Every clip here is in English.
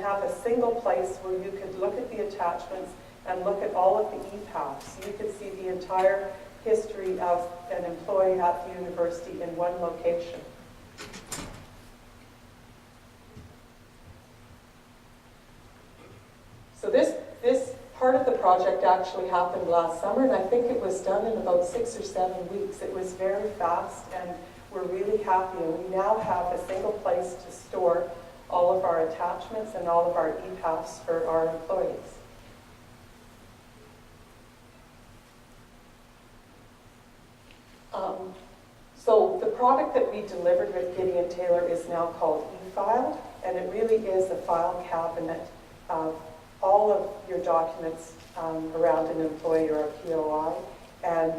have a single place where you could look at the attachments and look at all of the ePaths. So you could see the entire history of an employee at the university in one location. So this part of the project actually happened last summer, and I think it was done in about 6 or 7 weeks. It was very fast, and we're really happy. And we now have a single place to store all of our attachments and all of our ePaths for our employees. So the product that we delivered with Gideon Taylor is now called eFile, and it really is a file cabinet of all of your documents around an employee or a POI. And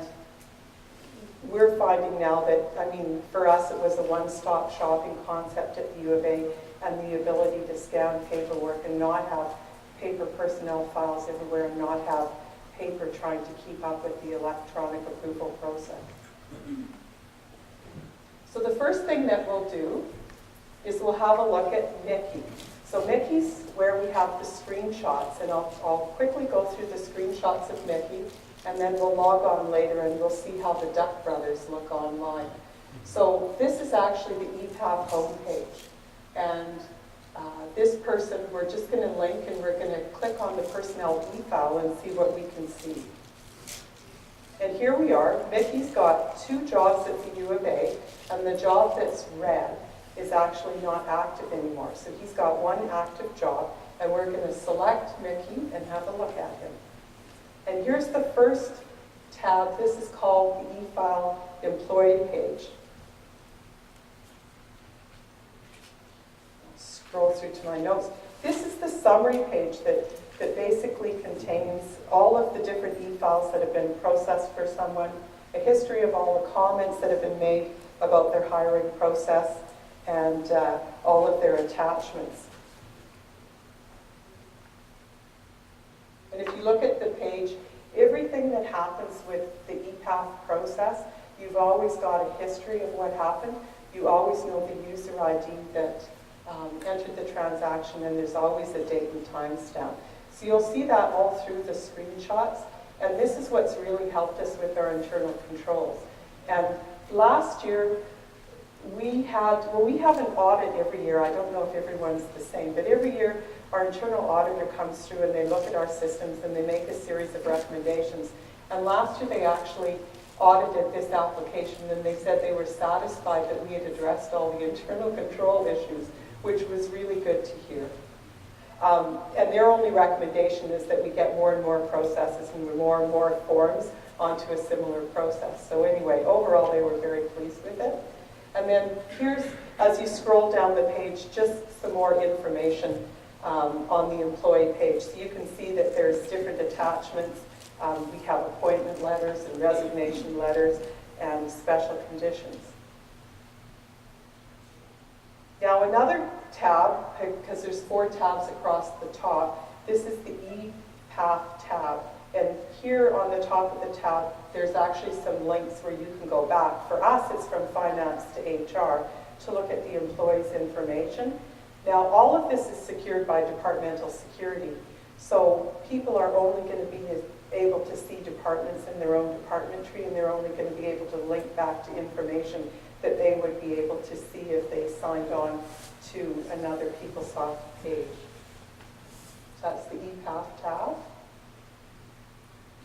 we're finding now that, I mean, for us it was a one-stop shopping concept at the U of A, and the ability to scan paperwork and not have paper personnel files everywhere and not have paper trying to keep up with the electronic approval process. So the first thing that we'll do is we'll have a look at Mickey. So Mickey's where we have the screenshots, and I'll quickly go through the screenshots of Mickey, and then we'll log on later and we'll see how the Duck Brothers look online. So this is actually the ePath homepage. And this person, we're just going to link and we're going to click on the personnel eFile and see what we can see. And here we are. Mickey's got 2 jobs at the U of A, and the job that's red is actually not active anymore. So he's got 1 active job, and we're going to select Mickey and have a look at him. And here's the first tab. This is called the eFile employee page. Scroll through to my notes. This is the summary page that basically contains all of the different e-files that have been processed for someone, a history of all the comments that have been made about their hiring process, and all of their attachments. And if you look at the page, everything that happens with the ePath process, you've always got a history of what happened. You always know the user ID that entered the transaction, and there's always a date and time stamp. So you'll see that all through the screenshots, and this is what's really helped us with our internal controls. And last year, we have an audit every year. I don't know if everyone's the same, but every year our internal auditor comes through and they look at our systems and they make a series of recommendations. And last year they actually audited this application, and they said they were satisfied that we had addressed all the internal control issues, which was really good to hear. And their only recommendation is that we get more and more processes and more and more forms onto a similar process. So anyway, overall they were very pleased with it. And then here's, as you scroll down the page, just some more information on the employee page. So you can see that there's different attachments. We have appointment letters and resignation letters and special conditions. Now another tab, because there's 4 tabs across the top, this is the ePath tab. And here on the top of the tab, there's actually some links where you can go back. For us, it's from finance to HR to look at the employee's information. Now, all of this is secured by departmental security. So people are only going to be able to see departments in their own department tree, and they're only going to be able to link back to information that they would be able to see if they signed on to another PeopleSoft page. So that's the ePath tab.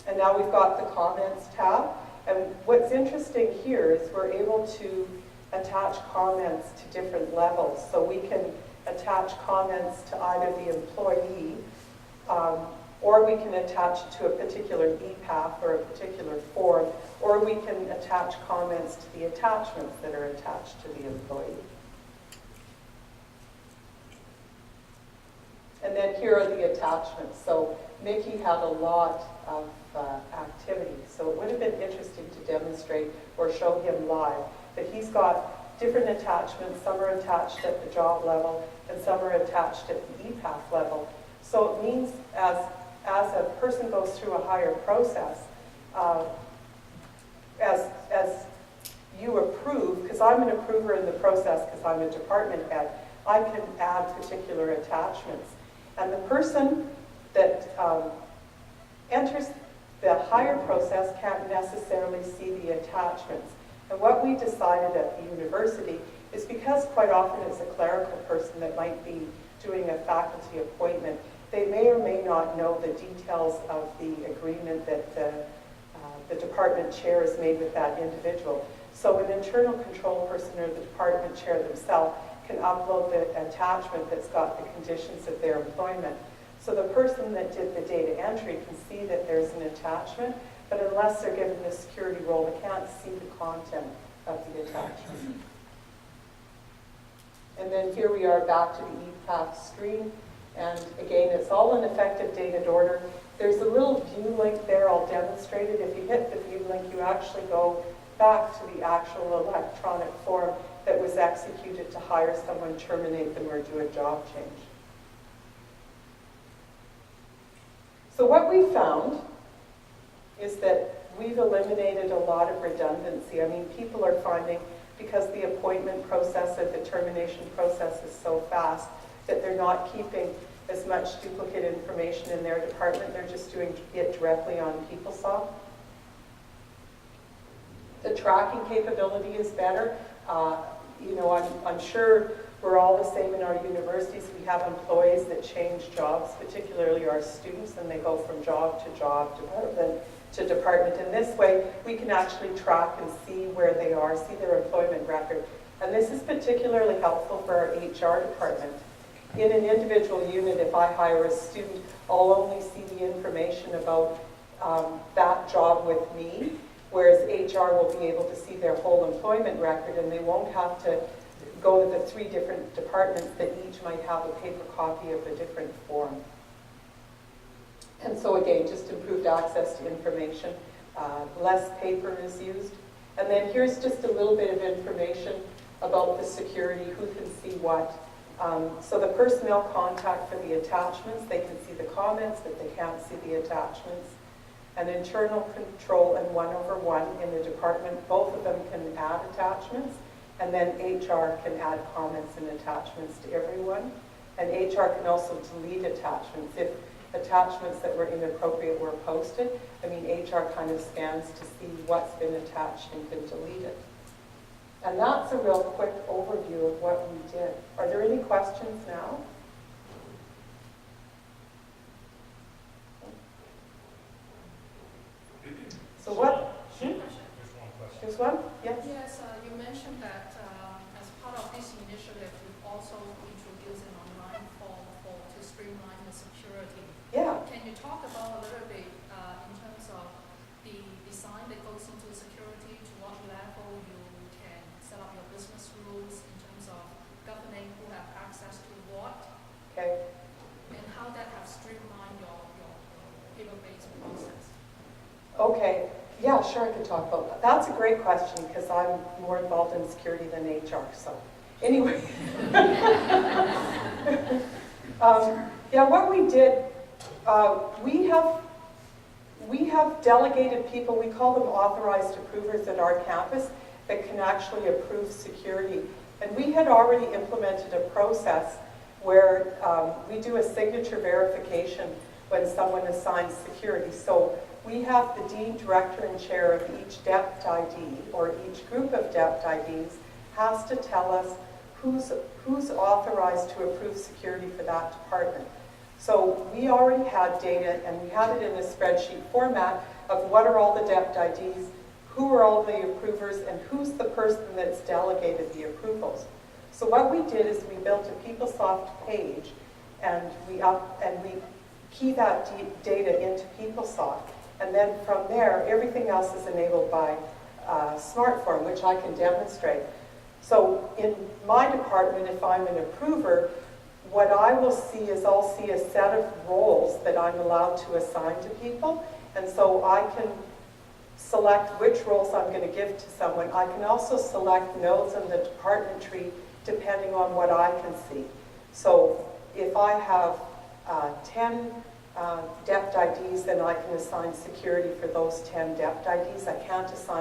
And now we've got the comments tab. And what's interesting here is we're able to attach comments to different levels. So we can attach comments to either the employee, or we can attach it to a particular ePath or a particular form, or we can attach comments to the attachments that are attached to the employee. And then here are the attachments. So Mickey had a lot of activity, so it would have been interesting to demonstrate or show him live. But he's got different attachments. Some are attached at the job level, and some are attached at the ePath level. So it means as a person goes through a higher process, as you approve, because I'm an approver in the process because I'm a department head, I can add particular attachments. And the person that enters the hire process can't necessarily see the attachments. And what we decided at the university is because quite often it's a clerical person that might be doing a faculty appointment, they may or may not know the details of the agreement that the department chair has made with that individual. So an internal control person or the department chair themselves can upload the attachment that's got the conditions of their employment. So the person that did the data entry can see that there's an attachment, but unless they're given the security role, they can't see the content of the attachment. And then here we are back to the ePath screen. And again, it's all in effective dated order. There's a little view link there, I'll demonstrate it. If you hit the view link, you actually go back to the actual electronic form that was executed to hire someone, terminate them, or do a job change. So what we found is that we've eliminated a lot of redundancy. I mean, people are finding, because the appointment process or the termination process is so fast, that they're not keeping as much duplicate information in their department. They're just doing it directly on PeopleSoft. The tracking capability is better. You know, I'm sure we're all the same in our universities. We have employees that change jobs, particularly our students, and they go from job to job, department to department. And this way, we can actually track and see where they are, see their employment record. And this is particularly helpful for our HR department. In an individual unit, if I hire a student, I'll only see the information about that job with me, whereas HR will be able to see their whole employment record, and they won't have to go to the 3 different departments that each might have a paper copy of a different form. And so again, just improved access to information, less paper is used. And then here's just a little bit of information about the security, who can see what. So the personnel contact for the attachments, they can see the comments, but they can't see the attachments. An internal control and 1-over-1 in the department, both of them can add attachments, and then HR can add comments and attachments to everyone. And HR can also delete attachments. If attachments that were inappropriate were posted, I mean, HR kind of scans to see what's been attached and can delete it. And that's a real quick overview of what we did. Are there any questions now? So what? There's one question. There's one? Yes? Yes, you mentioned that as part of this initiative, you also introduced an online form to streamline the security. Yeah. Can you talk about a little bit in terms of the design that goes into security, to what level you can set up your business rules in terms of governing who have access to what, Okay. and how that has streamlined your paper-based process? Okay. Yeah, sure, I could talk about that. That's a great question because I'm more involved in security than HR. So, anyway, yeah, what we did, we have delegated people. We call them authorized approvers at our campus that can actually approve security. And we had already implemented a process where we do a signature verification when someone assigns security. So we have the dean, director, and chair of each DEPT ID, or each group of DEPT IDs, has to tell us who's authorized to approve security for that department. So we already had data, and we had it in a spreadsheet format of what are all the DEPT IDs, who are all the approvers, and who's the person that's delegated the approvals. So what we did is we built a PeopleSoft page, and we key that data into PeopleSoft. And then from there, everything else is enabled by SmartForm, which I can demonstrate. So in my department, if I'm an approver, what I will see is I'll see a set of roles that I'm allowed to assign to people. And so I can select which roles I'm going to give to someone. I can also select nodes in the department tree depending on what I can see. So if I have 10 DEPT IDs, then I can assign security for those 10 DEPT IDs. I can't assign